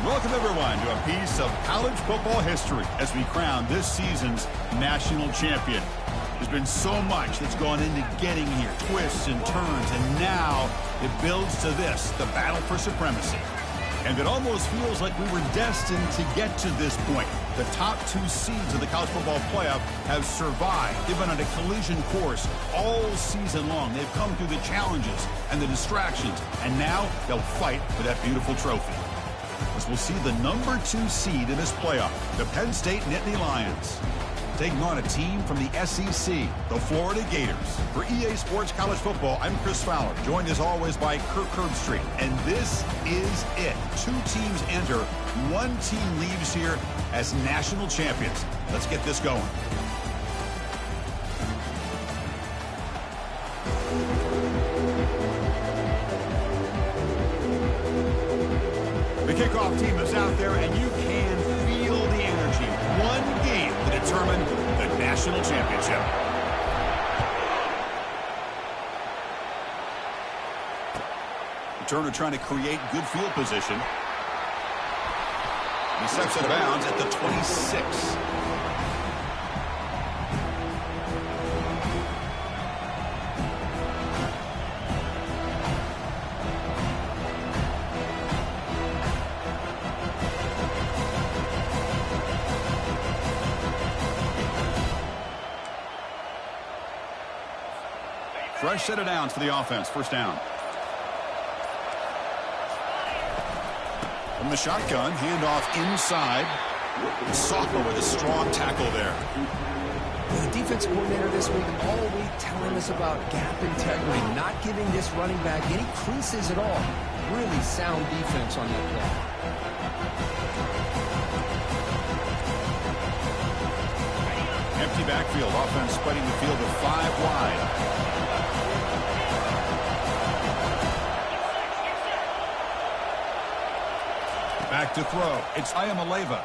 Welcome, everyone, to a piece of college football history as we crown this season's national champion. There's been so much that's gone into getting here, twists and turns, and now it builds to this, the battle for supremacy. And it almost feels like we were destined to get to this point. The top two seeds of the college football playoff have survived. They've been on a collision course all season long. They've come through the challenges and the distractions, and now they'll fight for that beautiful trophy. As we'll see the number 2 seed in this playoff, the Penn State Nittany Lions, taking on a team from the SEC, the Florida Gators. For EA Sports College Football, I'm Chris Fowler, joined as always by Kirk Herbstreit. And this is it. 2 teams enter, 1 team leaves here as national champions. Let's get this going. The kickoff team is out there, and you can feel the energy. One game to determine the national championship. Turner trying to create good field position. He steps out of bounds at the 26. Fresh set of downs for the offense. First down. From the shotgun, handoff inside. The sophomore with a strong tackle there. The defensive coordinator this week all week telling us about gap integrity, not giving this running back any creases at all. Really sound defense on that play. Empty backfield. Offense spreading the field to 5 wide. Back to throw. It's Ayamaleva.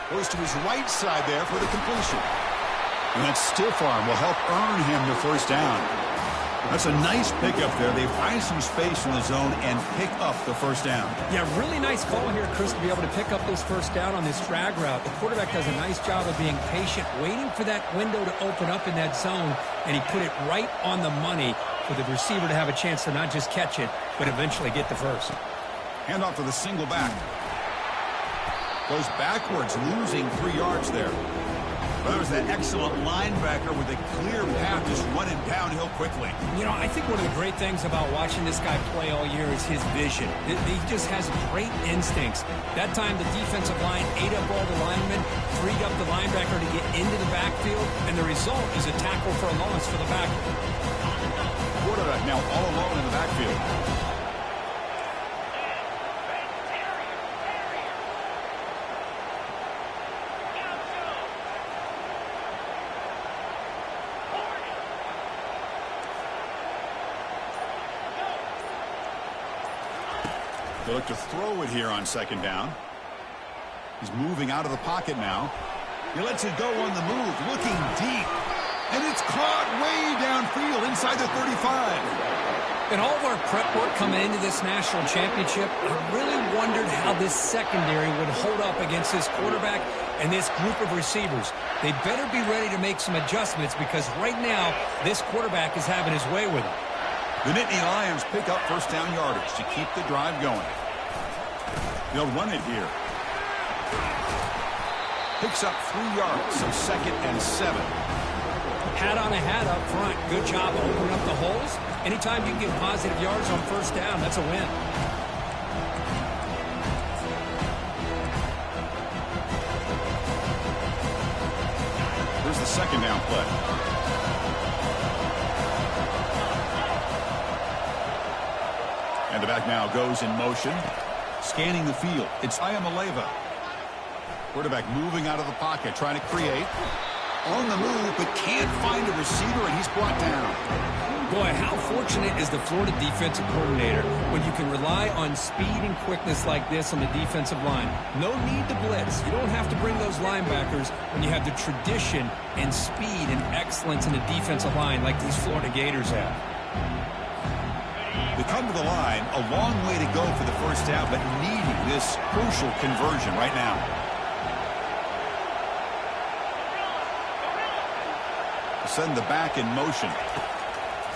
Goes to his right side there for the completion. And that stiff arm will help earn him the first down. That's a nice pickup there. They find some space in the zone and pick up the first down. Yeah, really nice call here, Chris, to be able to pick up this first down on this drag route. The quarterback does a nice job of being patient, waiting for that window to open up in that zone, and he put it right on the money for the receiver to have a chance to not just catch it, but eventually get the first. Handoff to the single back. Goes backwards, losing 3 yards there. Well, that was that excellent linebacker with a clear path, just running downhill quickly. You know, I think one of the great things about watching this guy play all year is his vision. He just has great instincts. That time, the defensive line ate up all the linemen, freed up the linebacker to get into the backfield, and the result is a tackle for a loss for the backer. Quarterback now all alone in the backfield. They look to throw it here on second down. He's moving out of the pocket now. He lets it go on the move, looking deep. And it's caught way downfield inside the 35. In all of our prep work coming into this national championship, I really wondered how this secondary would hold up against this quarterback and this group of receivers. They better be ready to make some adjustments because right now, this quarterback is having his way with it. The Nittany Lions pick up first down yardage to keep the drive going. They'll run it here. Picks up 3 yards, so 2nd and 7. Hat on a hat up front. Good job opening up the holes. Anytime you can get positive yards on first down, that's a win. Here's the second down play. And the back now goes in motion. Scanning the field. It's Ayamaleva. Quarterback moving out of the pocket, trying to create. On the move, but can't find a receiver, and he's brought down. Boy, how fortunate is the Florida defensive coordinator when you can rely on speed and quickness like this on the defensive line. No need to blitz. You don't have to bring those linebackers when you have the tradition and speed and excellence in the defensive line like these Florida Gators have. The come to the line, a long way to go for the first down, but needing this crucial conversion right now. Send the back in motion.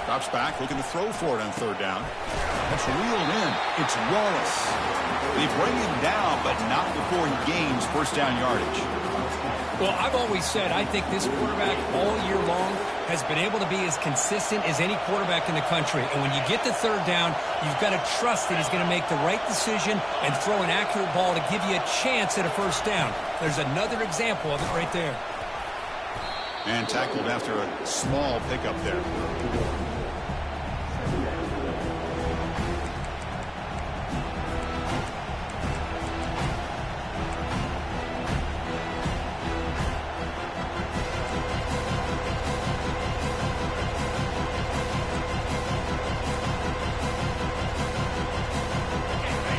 Drops back, looking to throw for it on third down. That's reeled in. It's Wallace. They bring him down, but not before he gains first down yardage. Well, I've always said I think this quarterback all year long has been able to be as consistent as any quarterback in the country. And when you get to third down, you've got to trust that he's going to make the right decision and throw an accurate ball to give you a chance at a first down. There's another example of it right there. And tackled after a small pickup there.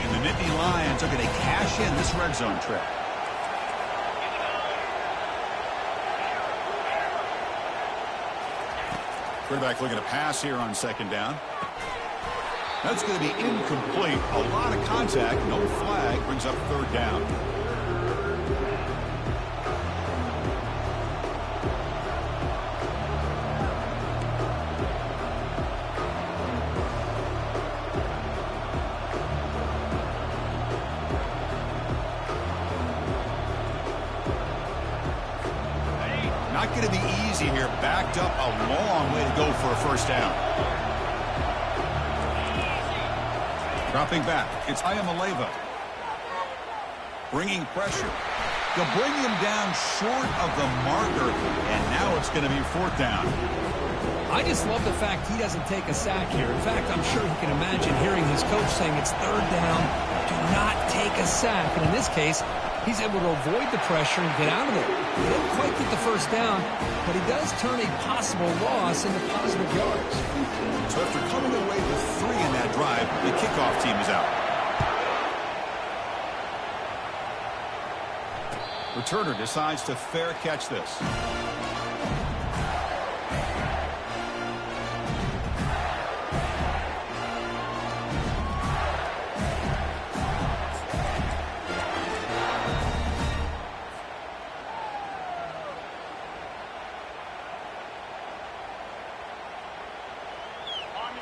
And the Nittany Lions are going to cash in this red zone trip. Quarterback looking to pass here on second down. That's going to be incomplete. A lot of contact. No flag. Brings up third down. Not going to be easy here. Backed up a long way to go for a first down. Dropping back. It's Ayamaleva. Bringing pressure. They'll bring him down short of the marker, and now it's going to be fourth down. I just love the fact he doesn't take a sack here. In fact, I'm sure he can imagine hearing his coach saying it's third down. Do not take a sack. And in this case, he's able to avoid the pressure and get out of it. He didn't quite get the first down, but he does turn a possible loss into positive yards. So after coming away with 3 in that drive, the kickoff team is out. Returner decides to fair catch this.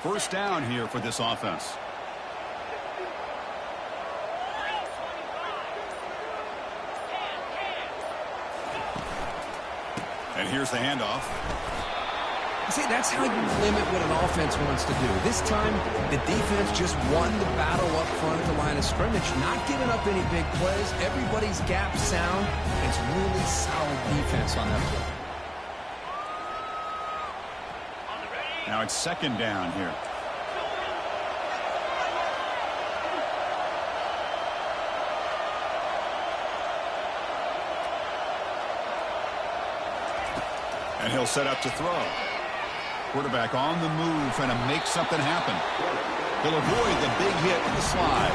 First down here for this offense. And here's the handoff. See, that's how you limit what an offense wants to do. This time, the defense just won the battle up front at the line of scrimmage, not giving up any big plays. Everybody's gap sound. It's really solid defense on that play. Now it's second down here. And he'll set up to throw. Quarterback on the move, trying to make something happen. He'll avoid the big hit in the slide.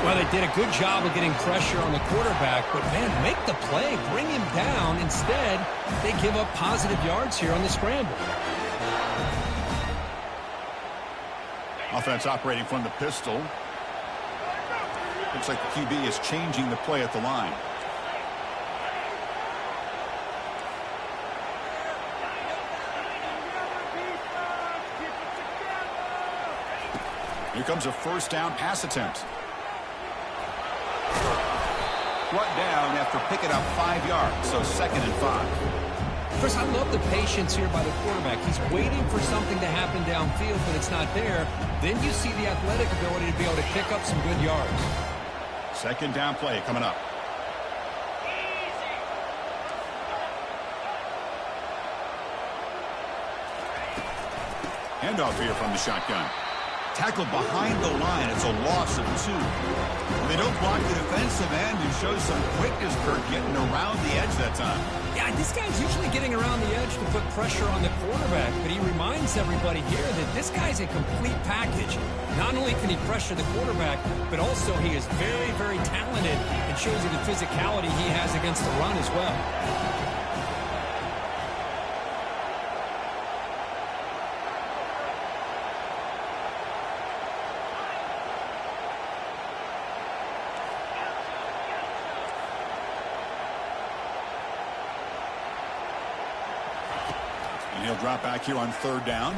Well, they did a good job of getting pressure on the quarterback, but, man, make the play. Bring him down. Instead, they give up positive yards here on the scramble. Offense operating from the pistol. Looks like the QB is changing the play at the line. Here comes a first down pass attempt. Brought down after picking up 5 yards, so 2nd and 5. Chris, I love the patience here by the quarterback. He's waiting for something to happen downfield, but it's not there. Then you see the athletic ability to be able to pick up some good yards. Second down play coming up. Handoff here from the shotgun. Tackled behind the line. It's a loss of 2. They don't block the defensive end and show some quickness, Kurt, getting around the edge that time. Yeah, this guy's usually getting around the edge to put pressure on the quarterback, but he reminds everybody here that this guy's a complete package. Not only can he pressure the quarterback, but also he is very, very talented and shows you the physicality he has against the run as well. And he'll drop back here on third down.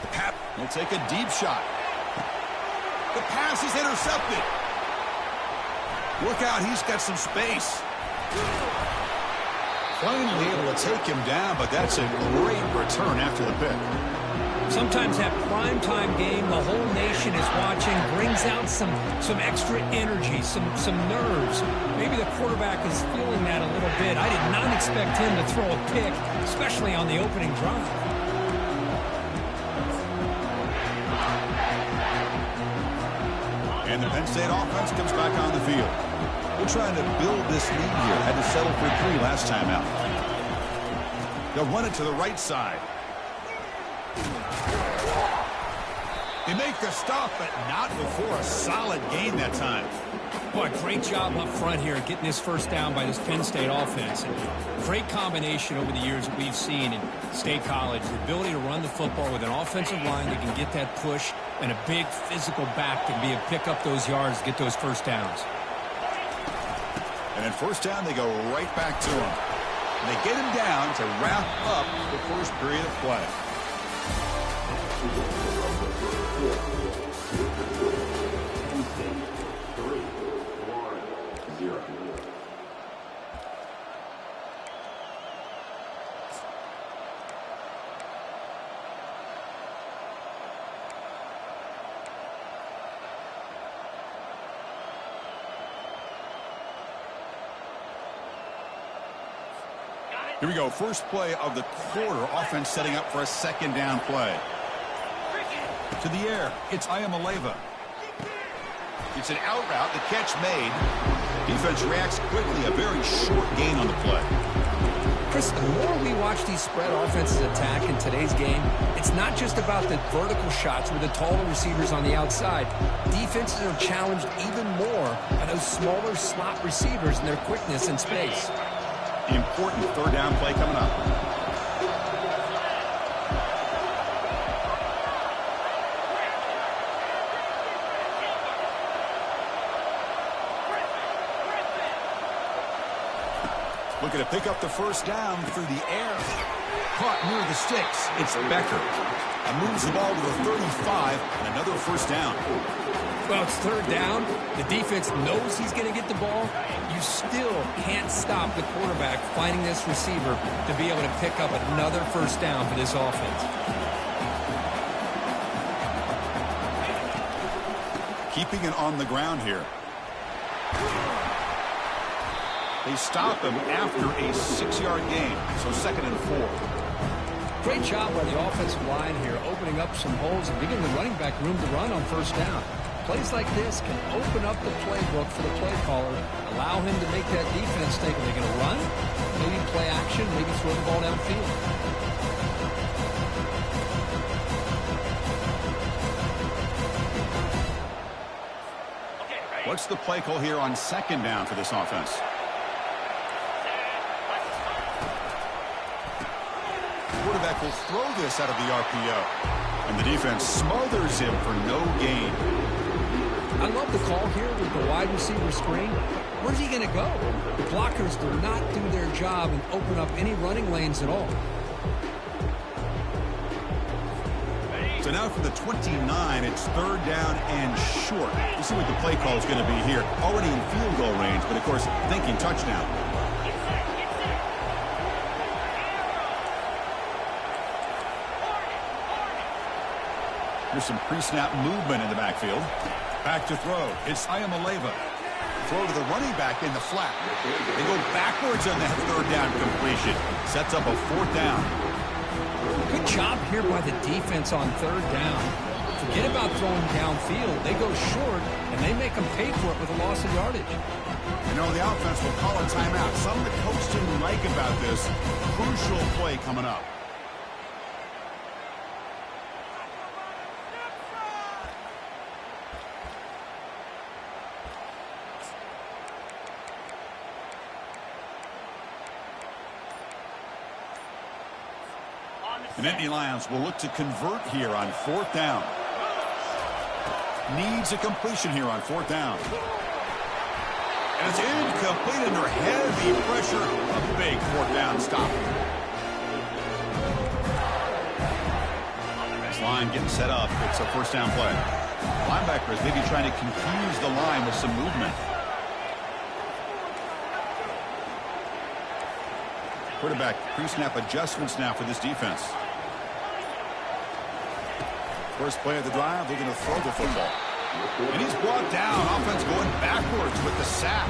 The Pap will take a deep shot. The pass is intercepted. Look out, he's got some space. Finally able to take him down, but that's a great return after the pick. Sometimes that primetime game, the whole nation is watching, brings out some extra energy, some nerves. Maybe the quarterback is feeling that a little bit. I did not expect him to throw a pick, especially on the opening drive. And the Penn State offense comes back on the field. We're trying to build this lead here. Had to settle for 3 last time out. They'll run it to the right side. They make the stop, but not before a solid gain that time. Boy, great job up front here getting this first down by this Penn State offense. And great combination over the years that we've seen in State College. The ability to run the football with an offensive line that can get that push and a big physical back to be able to pick up those yards, get those first downs. And then first down, they go right back to him. And they get him down to wrap up the first period of play. Here we go. First play of the quarter. Offense setting up for a second down play. To the air. It's Ayamaleva. It's an out route. The catch made. Defense reacts quickly. A very short gain on the play. Chris, the more we watch these spread offenses attack in today's game, it's not just about the vertical shots with the taller receivers on the outside. Defenses are challenged even more by those smaller slot receivers and their quickness in space. The important third down play coming up. Looking to pick up the first down through the air. Caught near the sticks. It's Becker. And moves the ball to the 35 and another first down. Well, it's third down. The defense knows he's going to get the ball. You still can't stop the quarterback finding this receiver to be able to pick up another first down for this offense. Keeping it on the ground here. They stop him after a 6-yard gain. So second and 4. Great job by the offensive line here, opening up some holes and giving the running back room to run on first down. Plays like this can open up the playbook for the play caller, allow him to make that defense think, are they going to run? Maybe play action, maybe throw the ball downfield. What's the play call here on second down for this offense? Quarterback will throw this out of the RPO. And the defense smothers him for no gain. I love the call here with the wide receiver screen. Where's he going to go? The blockers do not do their job and open up any running lanes at all. So now for the 29, it's third down and short. We'll see what the play call is going to be here. Already in field goal range, but of course thinking touchdown. There's some pre-snap movement in the backfield. Back to throw. It's Ayamaleva. Throw to the running back in the flat. They go backwards on that third down completion. Sets up a fourth down. Good job here by the defense on third down. Forget about throwing downfield. They go short, and they make them pay for it with a loss of yardage. You know, the offense will call a timeout. Something the coach didn't like about this. Crucial play coming up. The Nittany Lions will look to convert here on fourth down. Needs a completion here on fourth down. And it's incomplete under heavy pressure. A big fourth down stop. line getting set up. It's a first down play. Linebackers maybe trying to confuse the line with some movement. Quarterback pre-snap adjustments now for this defense. First play of the drive, they're going to throw the football. And he's brought down. Offense going backwards with the sack.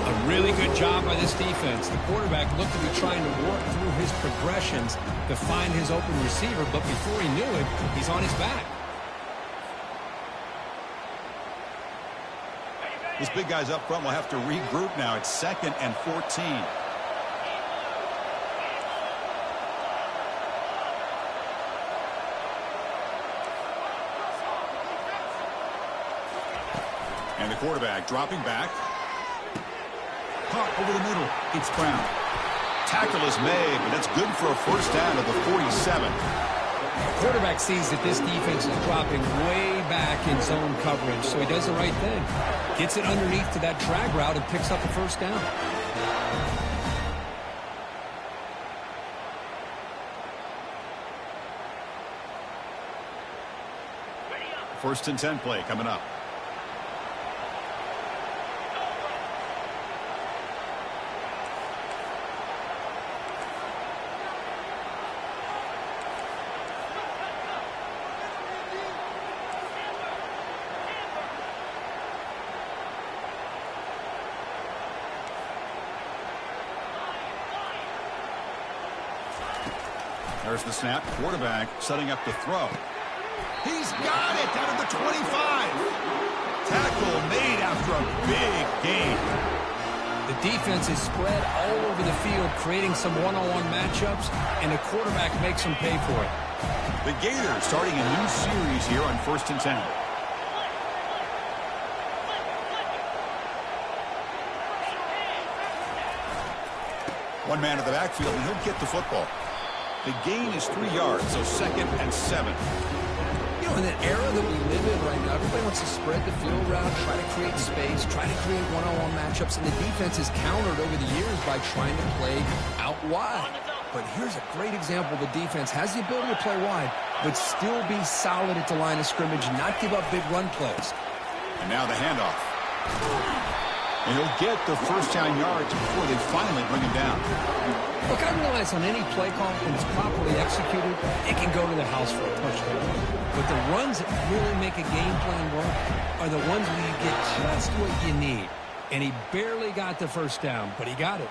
A really good job by this defense. The quarterback looked to be trying to work through his progressions to find his open receiver, but before he knew it, he's on his back. This big guy's up front will have to regroup now. It's 2nd and 14. And the quarterback dropping back. Caught over the middle. It's Brown. Tackle is made, but that's good for a first down at the 47. The quarterback sees that this defense is dropping way back in zone coverage, so he does the right thing. Gets it underneath to that drag route and picks up a first down. First and 10 play coming up. There's the snap. Quarterback setting up to throw. He's got it down at the 25. Tackle made after a big gain. The defense is spread all over the field, creating some one-on-one matchups, and the quarterback makes them pay for it. The Gators starting a new series here on 1st and 10. One man at the backfield, and he'll get the football. The gain is 3 yards, so 2nd and 7. You know, in the era that we live in right now, everybody wants to spread the field route, try to create space, try to create one-on-one matchups, and the defense is countered over the years by trying to play out wide. But here's a great example. The defense has the ability to play wide, but still be solid at the line of scrimmage, not give up big run plays. And now the handoff. And he'll get the first down yards before they finally bring him down. Look, I realize on any play call, when it's properly executed, it can go to the house for a touchdown. But the runs that really make a game plan work are the ones where you get just what you need. And he barely got the first down, but he got it.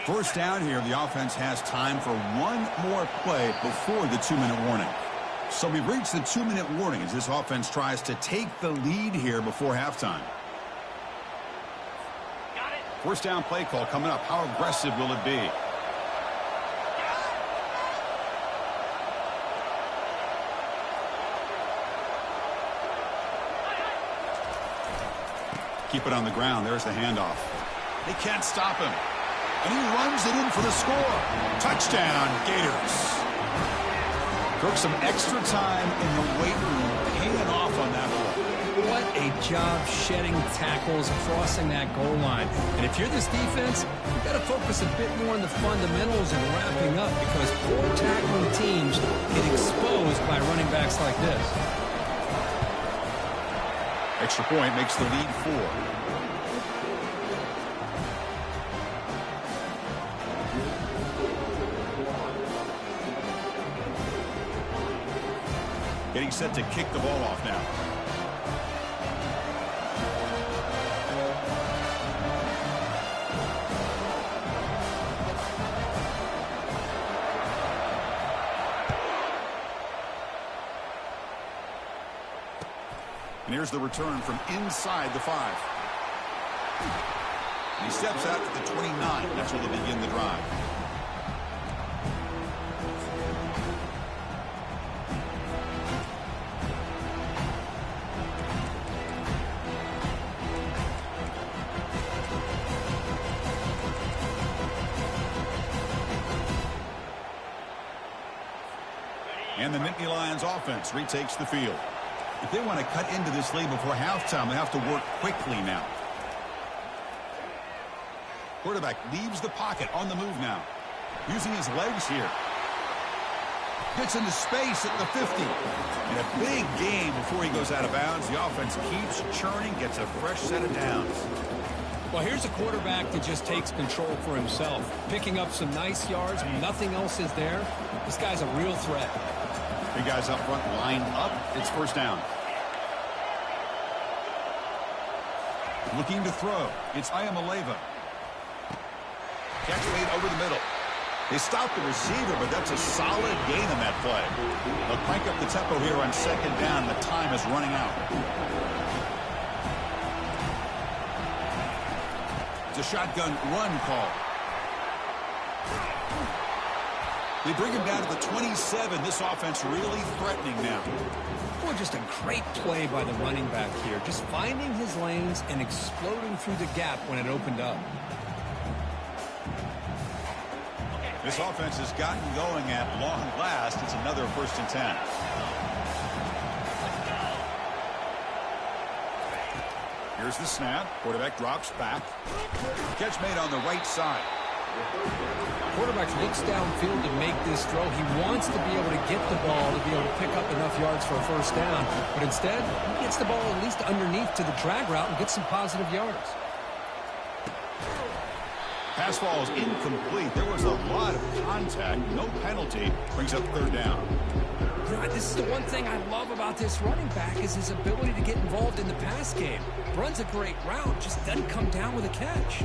First down here, the offense has time for one more play before the 2-minute warning. So we've reached the 2-minute warning as this offense tries to take the lead here before halftime. First down play call coming up. How aggressive will it be? Keep it on the ground. There's the handoff. They can't stop him. And he runs it in for the score. Touchdown, Gators. Took some extra time in the weight room, paying off on that play. What a job shedding tackles, crossing that goal line. And if you're this defense, you've got to focus a bit more on the fundamentals and wrapping up, because poor tackling teams get exposed by running backs like this. Extra point makes the lead 4. Getting set to kick the ball off now. And here's the return from inside the 5. And he steps out at the 29. That's where they'll begin the drive. And the Nittany Lions offense retakes the field. If they want to cut into this lead before halftime, they have to work quickly now. Quarterback leaves the pocket on the move now. Using his legs here. Gets into space at the 50. And a big gain before he goes out of bounds. The offense keeps churning, gets a fresh set of downs. Well, here's a quarterback that just takes control for himself. Picking up some nice yards when nothing else is there. This guy's a real threat. Big guys up front lined up. It's first down. Looking to throw. It's Ayamaleva. Catch made over the middle. They stopped the receiver, but that's a solid gain on that play. They'll crank up the tempo here on second down. The time is running out. It's a shotgun run call. They bring him down to the 27. This offense really threatening now. Boy, just a great play by the running back here. Just finding his lanes and exploding through the gap when it opened up. This offense has gotten going at long last. It's another 1st and 10. Here's the snap. Quarterback drops back. Catch made on the right side. Quarterback looks downfield to make this throw. He wants to be able to get the ball to be able to pick up enough yards for a first down. But instead, he gets the ball at least underneath to the drag route and gets some positive yards. Pass ball is incomplete. There was a lot of contact. No penalty. Brings up 3rd down. You know, this is the one thing I love about this running back is his ability to get involved in the pass game. Runs a great route, just doesn't come down with a catch.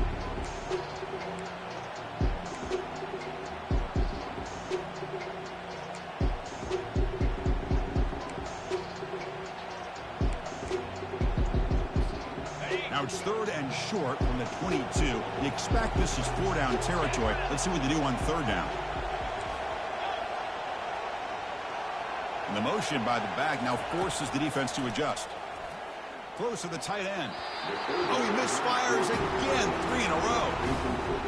Now it's 3rd and short from the 22. You expect this is 4-down territory. Let's see what they do on 3rd down. And the motion by the back now forces the defense to adjust. Throws to the tight end. Oh, he misfires again. 3 in a row.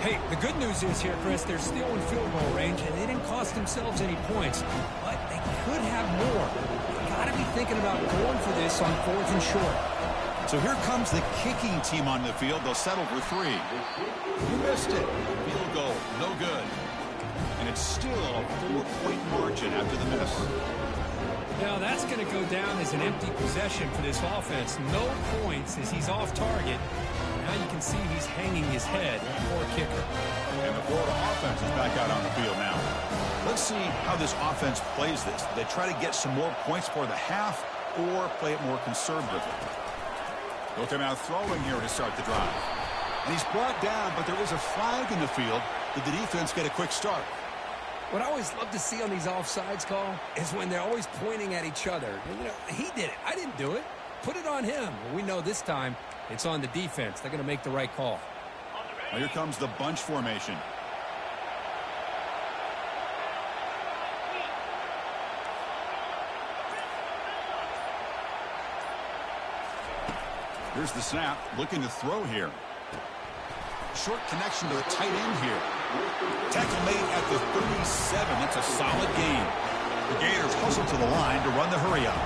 Hey, the good news is here, Chris, they're still in field goal range, and they didn't cost themselves any points. But they could have more. They got to be thinking about going for this on 4th and short. So here comes the kicking team on the field. They'll settle for 3. You missed it. Field goal. No good. And it's still a 4-point margin after the miss. Now that's going to go down as an empty possession for this offense. No points as he's off target. Now you can see he's hanging his head. Poor kicker. And the Florida offense is back out on the field now. Let's see how this offense plays this. They try to get some more points for the half or play it more conservatively. They'll come out throwing here to start the drive. And he's brought down, but there is a flag in the field. Did the defense get a quick start? What I always love to see on these offsides call is when they're always pointing at each other. You know, he did it. I didn't do it. Put it on him. Well, we know this time it's on the defense. They're going to make the right call. Now here comes the bunch formation. Here's the snap. Looking to throw here. Short connection to the tight end here. Tackle made at the 37. That's a solid gain. The Gators hustle to the line to run the hurry up.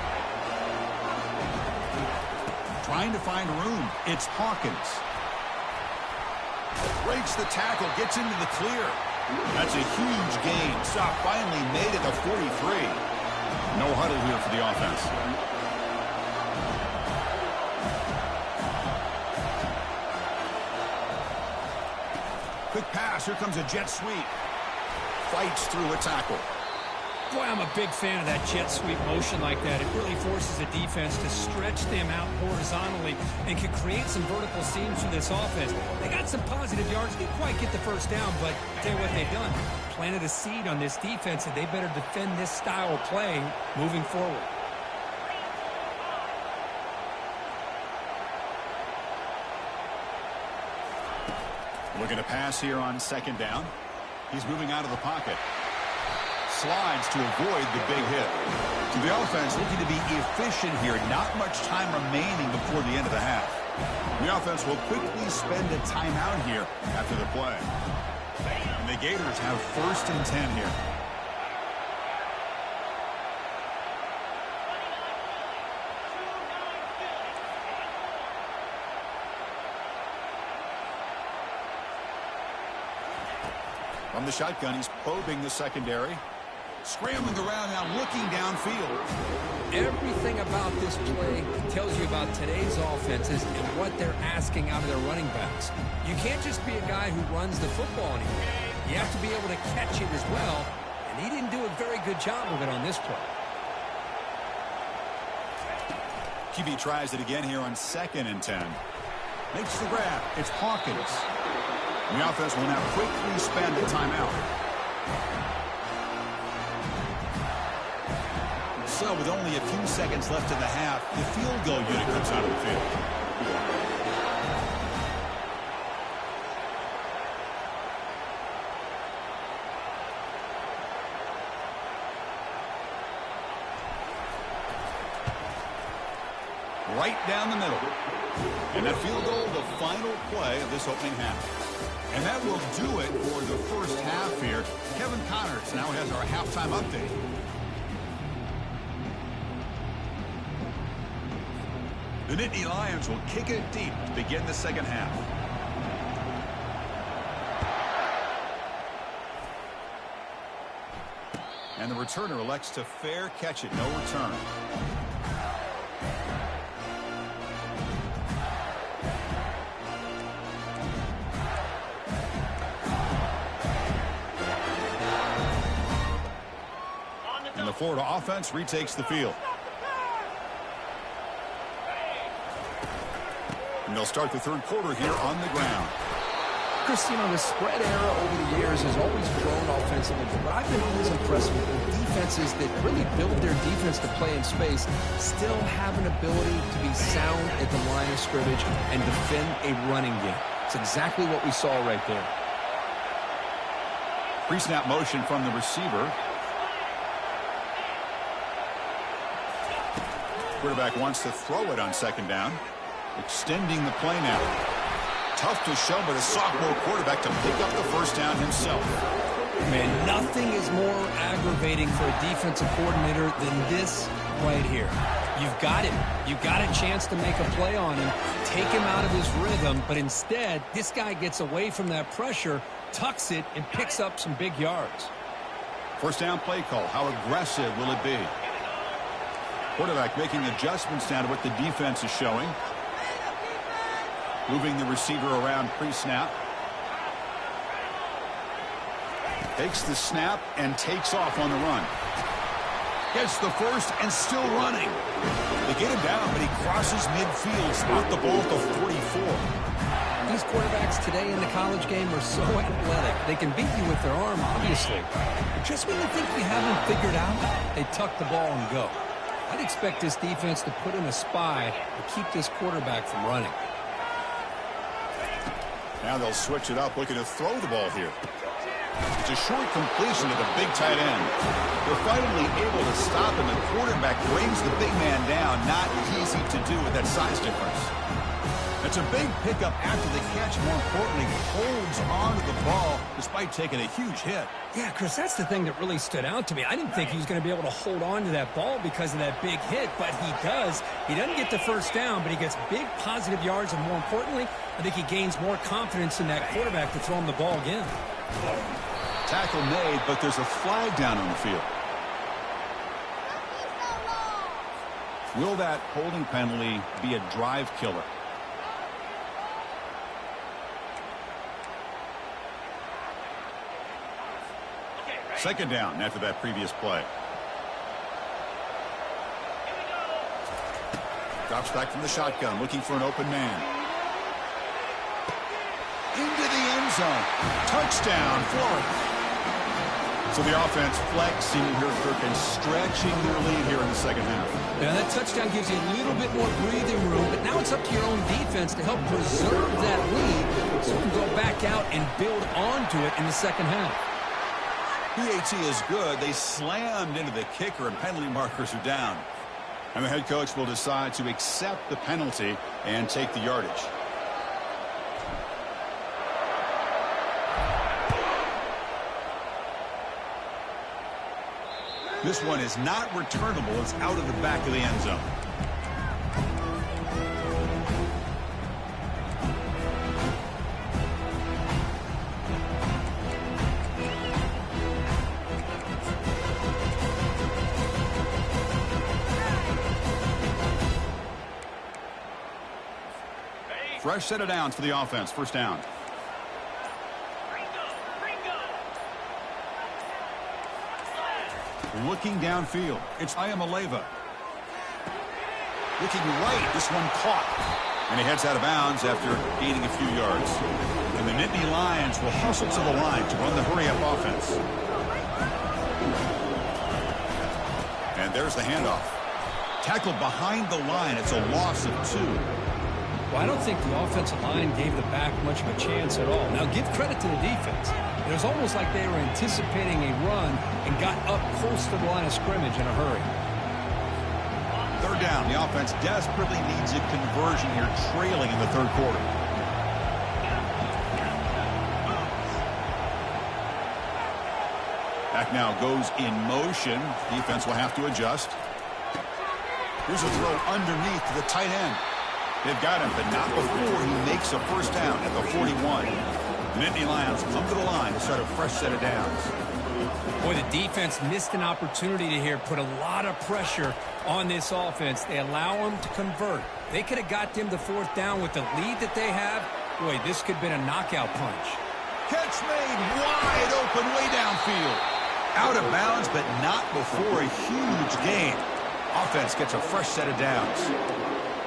Trying to find room. It's Hawkins. Breaks the tackle. Gets into the clear. That's a huge gain. Stop finally made at the 43. No huddle here for the offense. Quick pass. Here comes a jet sweep. Fights through a tackle. Boy, I'm a big fan of that jet sweep motion like that. It really forces a defense to stretch them out horizontally and can create some vertical seams for this offense. They got some positive yards. Didn't quite get the first down, but I'll tell you what they've done. Planted a seed on this defense, and they better defend this style of play moving forward. Looking to pass here on second down. He's moving out of the pocket. Slides to avoid the big hit. So the offense looking to be efficient here. Not much time remaining before the end of the half. The offense will quickly spend a timeout here after the play. And the Gators have 1st and 10 here. From the shotgun, he's probing the secondary. Scrambling around now, looking downfield. Everything about this play tells you about today's offenses and what they're asking out of their running backs. You can't just be a guy who runs the football anymore. You have to be able to catch it as well, and he didn't do a very good job of it on this play. QB tries it again here on 2nd and 10. Makes the grab. It's Hawkins. And the offense will now quickly spend the timeout. So with only a few seconds left in the half, the field goal unit comes out of the field. Right down the middle. And that field goal, the final play of this opening half. And that will do it for the first half here. Kevin Connors now has our halftime update. The Nittany Lions will kick it deep to begin the second half. And the returner elects to fair catch it, no return. And the Florida offense retakes the field. And they'll start the third quarter here on the ground. Chris, you know, the spread era over the years has always grown offensively, but I've been always impressed with the defenses that really build their defense to play in space, still have an ability to be sound at the line of scrimmage and defend a running game. It's exactly what we saw right there. Pre-snap motion from the receiver. Quarterback wants to throw it on 2nd down. Extending the play now. Tough to show, but a sophomore quarterback to pick up the first down himself. Man, nothing is more aggravating for a defensive coordinator than this right here. You've got him. You've got a chance to make a play on him, take him out of his rhythm, but instead, this guy gets away from that pressure, tucks it, and picks up some big yards. First down play call. How aggressive will it be? Quarterback making adjustments now to what the defense is showing. Moving the receiver around pre-snap. Takes the snap and takes off on the run. Gets the first and still running. They get him down, but he crosses midfield, spot the ball to 44. These quarterbacks today in the college game are so athletic. They can beat you with their arm, obviously. But just when you think you have them figured out, they tuck the ball and go. I'd expect this defense to put in a spy to keep this quarterback from running. Now they'll switch it up, looking to throw the ball here. It's a short completion to the big tight end. They're finally able to stop, and the quarterback brings the big man down. Not easy to do with that size difference. It's a big pickup after the catch. More importantly, holds on to the ball despite taking a huge hit. Yeah, Chris, that's the thing that really stood out to me. I didn't think he was going to be able to hold on to that ball because of that big hit, but he does. He doesn't get the first down, but he gets big positive yards, and more importantly, I think he gains more confidence in that quarterback to throw him the ball again. Tackle made, but there's a flag down on the field. Will that holding penalty be a drive killer? Second down after that previous play. Drops back from the shotgun, looking for an open man. Into the end zone. Touchdown, Florida. So the offense flexing here, Kirk, and stretching their lead here in the second half. Yeah, that touchdown gives you a little bit more breathing room, but now it's up to your own defense to help preserve that lead so you can go back out and build onto it in the second half. PAT is good. They slammed into the kicker, and penalty markers are down. And the head coach will decide to accept the penalty and take the yardage. This one is not returnable. It's out of the back of the end zone. Fresh set of downs for the offense. First down. Looking downfield. It's Ayamaleva. Looking right. This one caught. And he heads out of bounds after gaining a few yards. And the Nittany Lions will hustle to the line to run the hurry-up offense. And there's the handoff. Tackled behind the line. It's a loss of 2. Well, I don't think the offensive line gave the back much of a chance at all. Now, give credit to the defense. It was almost like they were anticipating a run and got up close to the line of scrimmage in a hurry. Third down. The offense desperately needs a conversion here, trailing in the third quarter. Back now goes in motion. Defense will have to adjust. Here's a throw underneath to the tight end. They've got him, but not before he makes a first down at the 41. The Nittany Lions come to the line to start a fresh set of downs. Boy, the defense missed an opportunity to here put a lot of pressure on this offense. They allow them to convert. They could have got them the fourth down with the lead that they have. Boy, this could have been a knockout punch. Catch made wide open way downfield. Out of bounds, but not before a huge gain. Offense gets a fresh set of downs.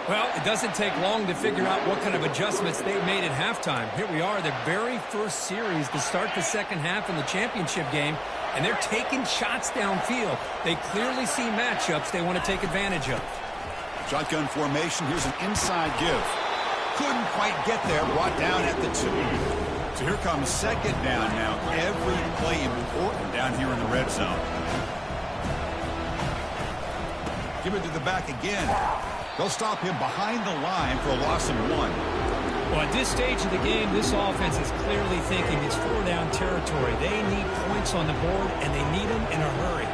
Well, it doesn't take long to figure out what kind of adjustments they made at halftime. Here we are, the very first series to start the second half in the championship game, and they're taking shots downfield. They clearly see matchups they want to take advantage of. Shotgun formation. Here's an inside give. Couldn't quite get there. Brought down at the 2. So here comes second down now. Every play important down here in the red zone. Give it to the back again. They'll stop him behind the line for a loss of 1. Well, at this stage of the game, this offense is clearly thinking it's 4-down territory. They need points on the board, and they need them in a hurry.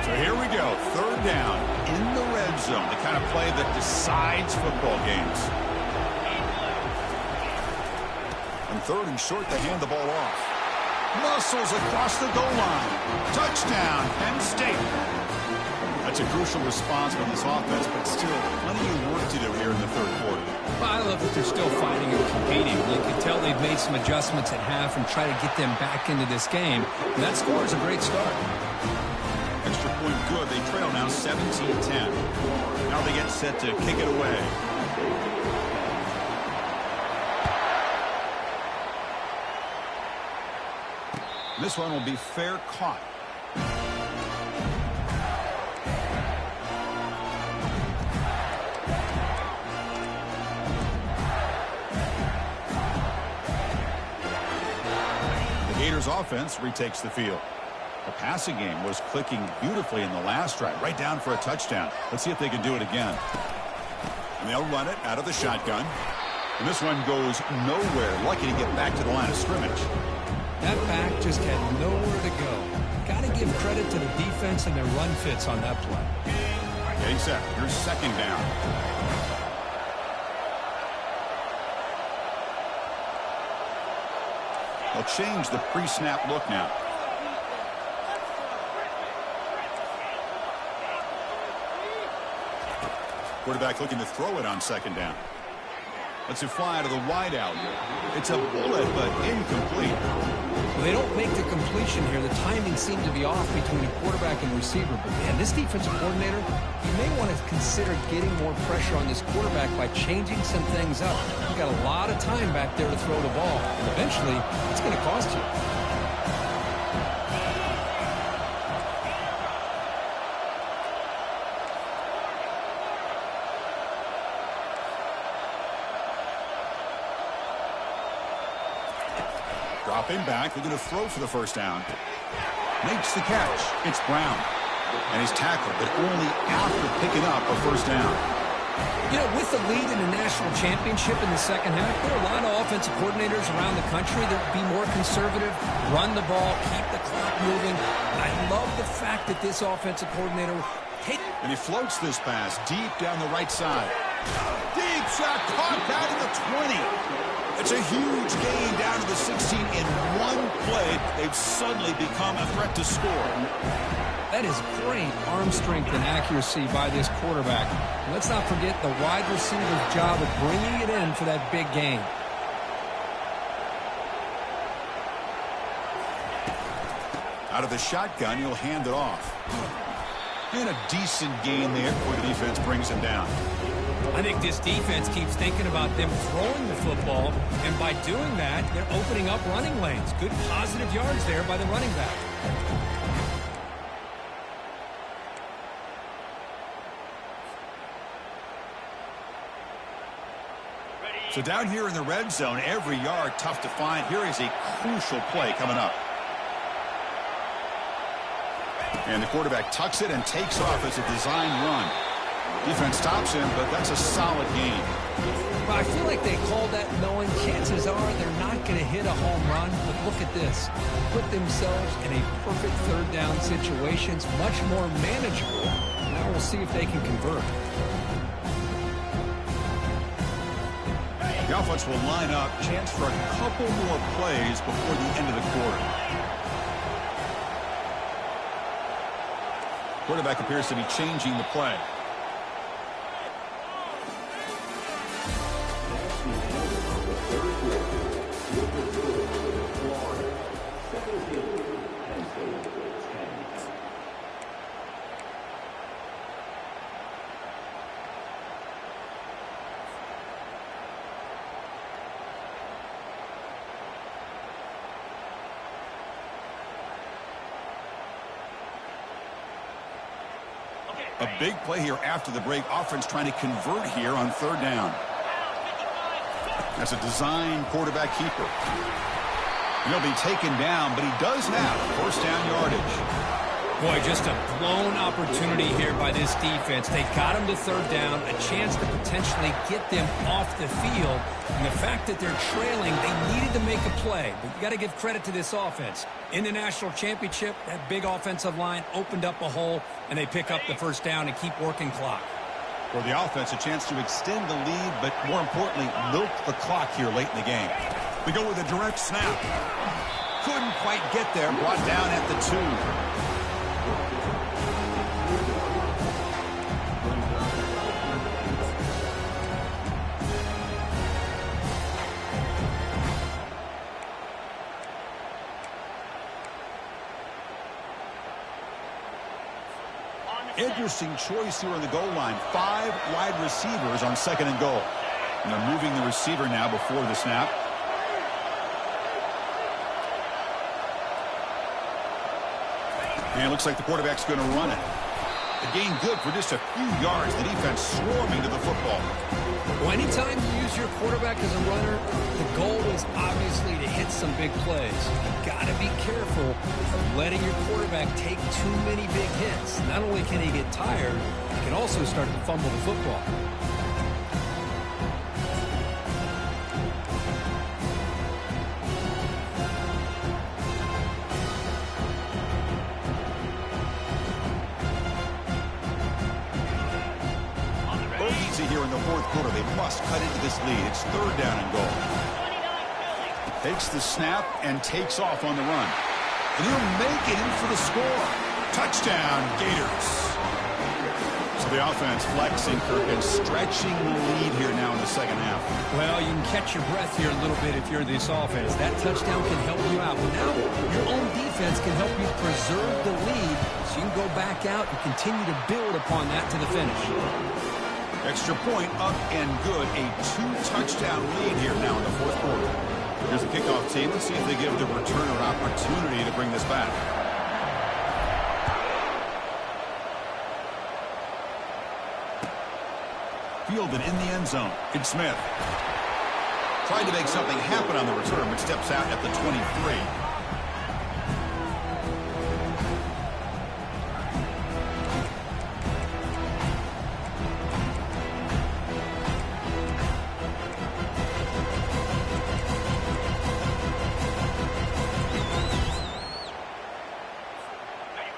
So here we go. Third down in the red zone. The kind of play that decides football games. And third and short, they hand the ball off. Muscles across the goal line. Touchdown, Penn State. That's a crucial response from this offense, but still plenty of work to do here in the third quarter. Well, I love that they're still fighting and competing. You can tell they've made some adjustments at half and try to get them back into this game. And that score is a great start. Extra point good. They trail now 17-10. Now they get set to kick it away. This one will be fair caught. The Gators offense retakes the field. The passing game was clicking beautifully in the last drive, right down for a touchdown. Let's see if they can do it again. And they'll run it out of the shotgun. And this one goes nowhere. Lucky to get back to the line of scrimmage. That back just had nowhere to go. Got to give credit to the defense and their run fits on that play. Getting set. Here's second down. They'll change the pre-snap look now. Quarterback looking to throw it on second down. Lets it fly to the wideout. It's a bullet, but incomplete. Well, they don't make the completion here. The timing seemed to be off between a quarterback and receiver. But, man, this defensive coordinator, you may want to consider getting more pressure on this quarterback by changing some things up. You've got a lot of time back there to throw the ball. And eventually, it's going to cost you. Dropping back, looking to throw for the first down. Makes the catch. It's Brown. And he's tackled, but only after picking up a first down. You know, with the lead in the national championship in the second half, there are a lot of offensive coordinators around the country that would be more conservative, run the ball, keep the clock moving. I love the fact that this offensive coordinator and he floats this pass deep down the right side. Deep shot caught down to the 20. It's It's a huge gain down to the 16 in one play. They've suddenly become a threat to score. That is great arm strength and accuracy by this quarterback. And let's not forget the wide receiver's job of bringing it in for that big gain. Out of the shotgun, he'll hand it off. And a decent gain there before the defense brings him down. I think this defense keeps thinking about them throwing the football, and by doing that, they're opening up running lanes. Good positive yards there by the running back. So down here in the red zone, every yard tough to find. Here is a crucial play coming up. And the quarterback tucks it and takes off as a design run. Defense stops him, but that's a solid gain. Well, I feel like they called that knowing chances are they're not going to hit a home run. But look at this. Put themselves in a perfect third down situation. It's much more manageable. Now we'll see if they can convert. The offense will line up. Chance for a couple more plays before the end of the quarter. Quarterback appears to be changing the play. A big play here after the break. Offense trying to convert here on third down. That's a design quarterback keeper. He'll be taken down, but he does have first down yardage. Boy, just a blown opportunity here by this defense. They got him to third down, a chance to potentially get them off the field. And the fact that they're trailing, they needed to make a play. But you got to give credit to this offense. In the national championship, that big offensive line opened up a hole, and they pick up the first down and keep working clock. For the offense, a chance to extend the lead, but more importantly, milk the clock here late in the game. They go with a direct snap. Couldn't quite get there, brought down at the 2. Interesting choice here on the goal line. 5 wide receivers on second and goal. And they're moving the receiver now before the snap. And it looks like the quarterback's going to run it. The gain good for just a few yards. The defense swarming to the football. Well, anytime you use your quarterback as a runner, the goal is obviously to hit some big plays. You've got to be careful of letting your quarterback take too many big hits. Not only can he get tired, he can also start to fumble the football. Here in the fourth quarter, they must cut into this lead. It's third down and goal. Takes the snap and takes off on the run. And he'll make it in for the score. Touchdown, Gators. So the offense flexing, Kirk, and stretching the lead here now in the second half. Well, you can catch your breath here a little bit if you're this offense. That touchdown can help you out. But now your own defense can help you preserve the lead so you can go back out and continue to build upon that to the finish. Extra point up and good. A 2-touchdown lead here now in the fourth quarter. Here's the kickoff team. Let's see if they give the returner opportunity to bring this back. Fielded in the end zone. It's Smith. Tried to make something happen on the return, but steps out at the 23.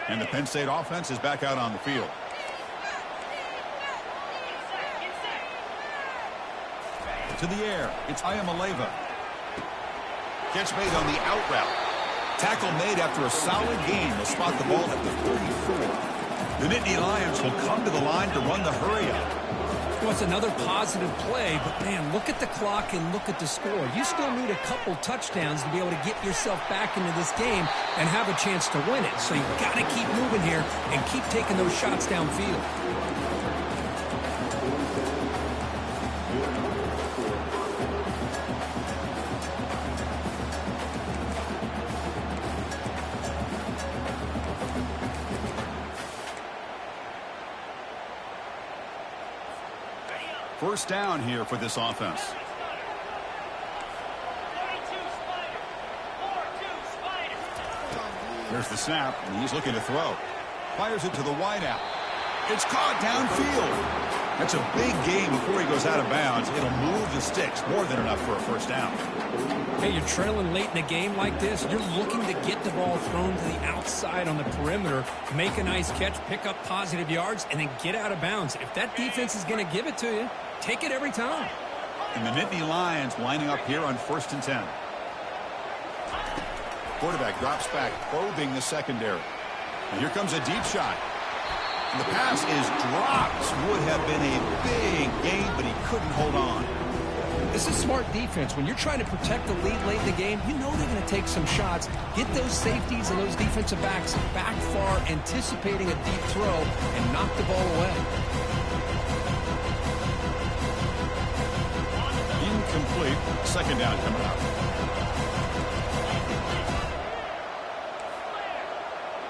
And the Penn State offense is back out on the field. To the air, it's Ayamaleva. Catch made on the out route. Tackle made after a solid gain. They'll spot the ball at the 34. The Nittany Lions will come to the line to run the hurry-up. Well, it's another positive play, but, man, look at the clock and look at the score. You still need a couple touchdowns to be able to get yourself back into this game and have a chance to win it. So you've got to keep moving here and keep taking those shots downfield. First down here for this offense. There's the snap, and he's looking to throw. Fires it to the wideout. It's caught downfield. That's a big gain before he goes out of bounds. It'll move the sticks, more than enough for a first down. Hey, you're trailing late in a game like this. You're looking to get the ball thrown to the outside on the perimeter, make a nice catch, pick up positive yards, and then get out of bounds. If that defense is going to give it to you, take it every time. And the Nittany Lions lining up here on 1st and 10. Quarterback drops back, probing the secondary. And here comes a deep shot. And the pass is dropped. Would have been a big gain, but he couldn't hold on. This is smart defense. When you're trying to protect the lead late in the game, you know they're going to take some shots. Get those safeties and those defensive backs back far, anticipating a deep throw, and knock the ball away. Incomplete. Second down coming up.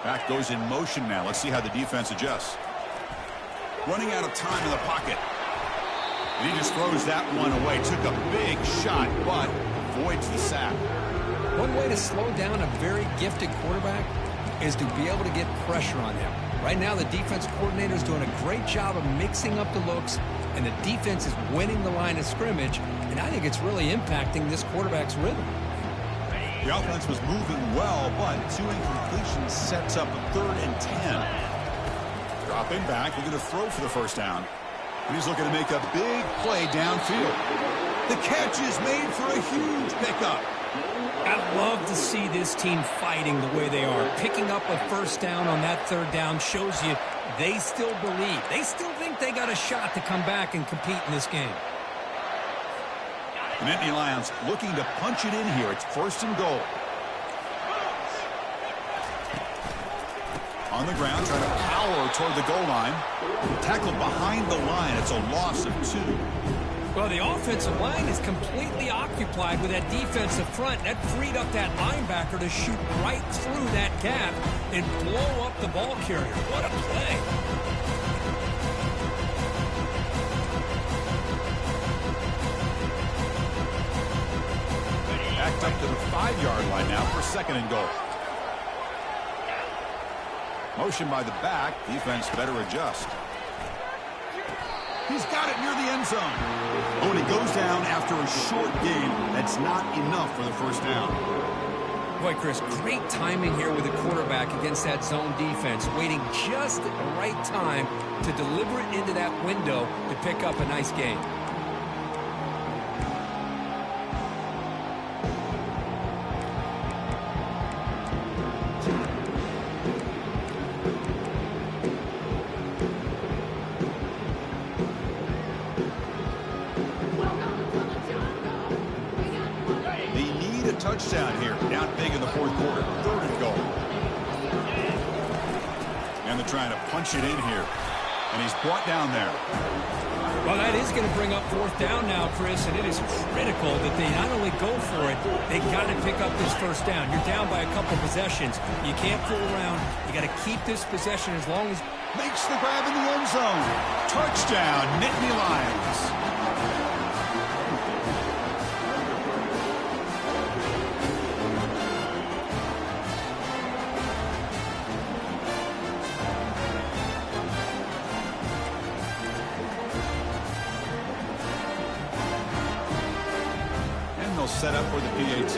Back goes in motion now. Let's see how the defense adjusts. Running out of time in the pocket. And he just throws that one away. Took a big shot, but avoids the sack. One way to slow down a very gifted quarterback is to be able to get pressure on him. Right now, the defense coordinator is doing a great job of mixing up the looks, and the defense is winning the line of scrimmage, and I think it's really impacting this quarterback's rhythm. The offense was moving well, but 2 incompletions sets up a 3rd and 10. Dropping back, looking to throw for the first down. And he's looking to make a big play downfield. The catch is made for a huge pickup. I love to see this team fighting the way they are. Picking up a first down on that 3rd down shows you they still believe. They still think they got a shot to come back and compete in this game. The Nittany Lions looking to punch it in here. It's 1st and goal. On the ground, trying to power toward the goal line. Tackled behind the line. It's a loss of 2. Well, the offensive line is completely occupied with that defensive front. That freed up that linebacker to shoot right through that gap and blow up the ball carrier. What a play. Backed up to the 5-yard line now for 2nd and goal. Motion by the back. Defense better adjust. He's got it near the end zone. Oh, and he goes down after a short gain. That's not enough for the first down. Boy, Chris, great timing here with the quarterback against that zone defense, waiting just at the right time to deliver it into that window to pick up a nice gain. Touchdown here, down big in the 4th quarter, 3rd and goal. And they're trying to punch it in here. And he's brought down there. Well, that is going to bring up 4th down now, Chris, and it is critical that they not only go for it, they got to pick up this first down. You're down by a couple possessions. You can't fool around. You got to keep this possession as long as... Makes the grab in the end zone. Touchdown, Nittany Lions. Set up for the PAT.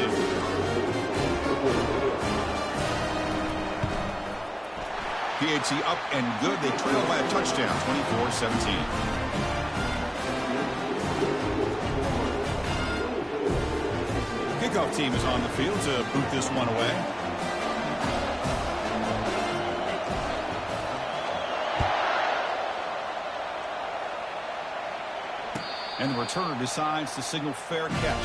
PAT up and good. They trail by a touchdown, 24-17. kickoff team is on the field to boot this one away. And the returner decides to signal fair catch.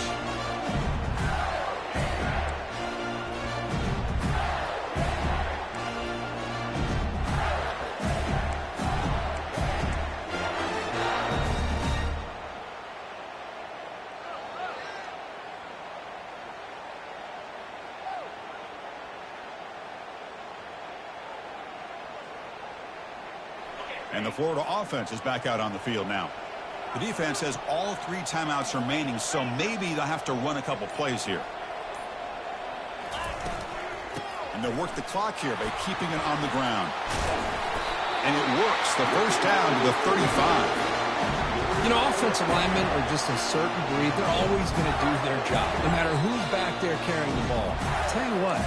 And the Florida offense is back out on the field now. The defense has all 3 timeouts remaining, so maybe they'll have to run a couple plays here. And they'll work the clock here by keeping it on the ground. And it works. The first down to the 35. You know, offensive linemen are just a certain breed. They're always going to do their job, no matter who's back there carrying the ball. I'll tell you what,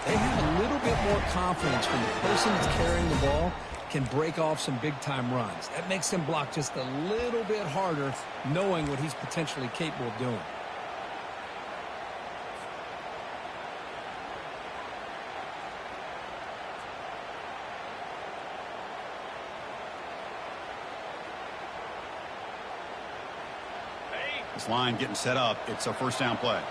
they have a little bit more confidence when the person that's carrying the ball can break off some big-time runs. That makes him block just a little bit harder, knowing what he's potentially capable of doing. This line getting set up. It's a first down play.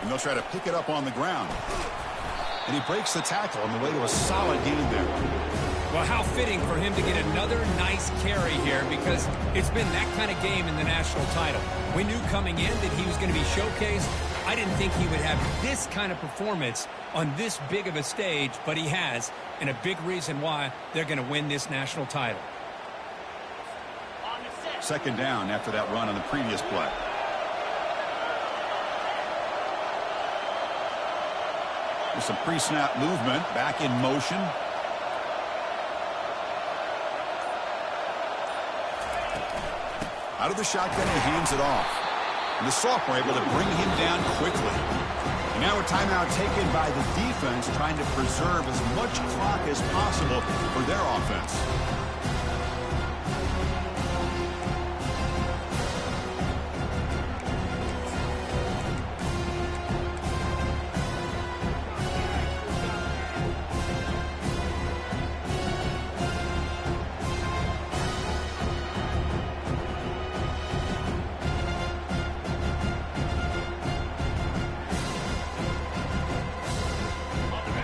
And they'll try to pick it up on the ground. And he breaks the tackle on the way to a solid gain there. Well, how fitting for him to get another nice carry here, because it's been that kind of game in the national title. We knew coming in that he was going to be showcased. I didn't think he would have this kind of performance on this big of a stage, but he has, and a big reason why they're going to win this national title. Second down after that run on the previous play. There's some pre-snap movement, back in motion. Out of the shotgun, he hands it off. And the sophomore able to bring him down quickly. And now a timeout taken by the defense, trying to preserve as much clock as possible for their offense.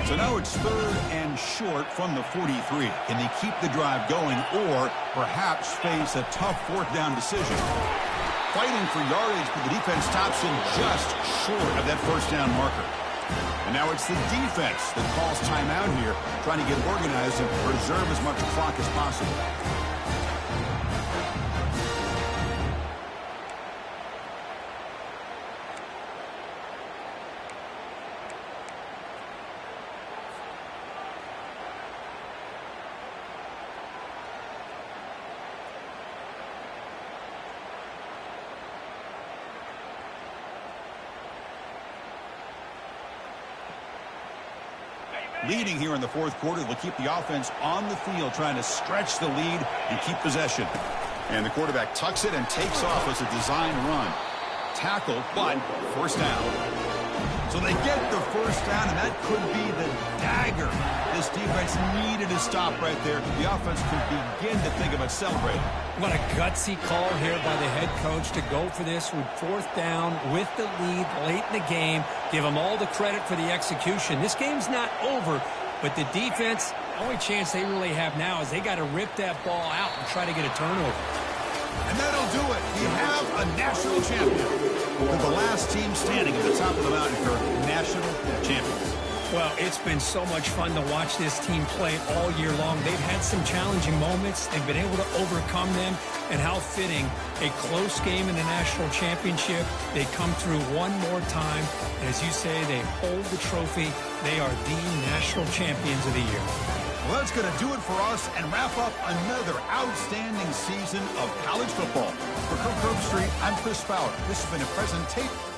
So now it's third and short from the 43. Can they keep the drive going or perhaps face a tough fourth down decision? Fighting for yardage, but the defense stops him just short of that first down marker. And now it's the defense that calls timeout here, trying to get organized and preserve as much clock as possible. Leading here in the fourth quarter will keep the offense on the field, trying to stretch the lead and keep possession. And the quarterback tucks it and takes off as a design run. Tackle, but first down. So they get the first down, and that could be the dagger this defense needed to stop right there. The offense could begin to think about celebrating. What a gutsy call here by the head coach to go for this with fourth down with the lead late in the game. Give them all the credit for the execution. This game's not over, but the defense, the only chance they really have now is they got to rip that ball out and try to get a turnover. And that'll do it. We have a national champion. We're the last team standing at the top of the mountain for national champions. Well, it's been so much fun to watch this team play all year long. They've had some challenging moments. They've been able to overcome them. And how fitting, a close game in the national championship. They come through one more time. And as you say, they hold the trophy. They are the national champions of the year. Well, that's going to do it for us and wrap up another outstanding season of college football. For Kirk Street, I'm Chris Fowler. This has been a presentation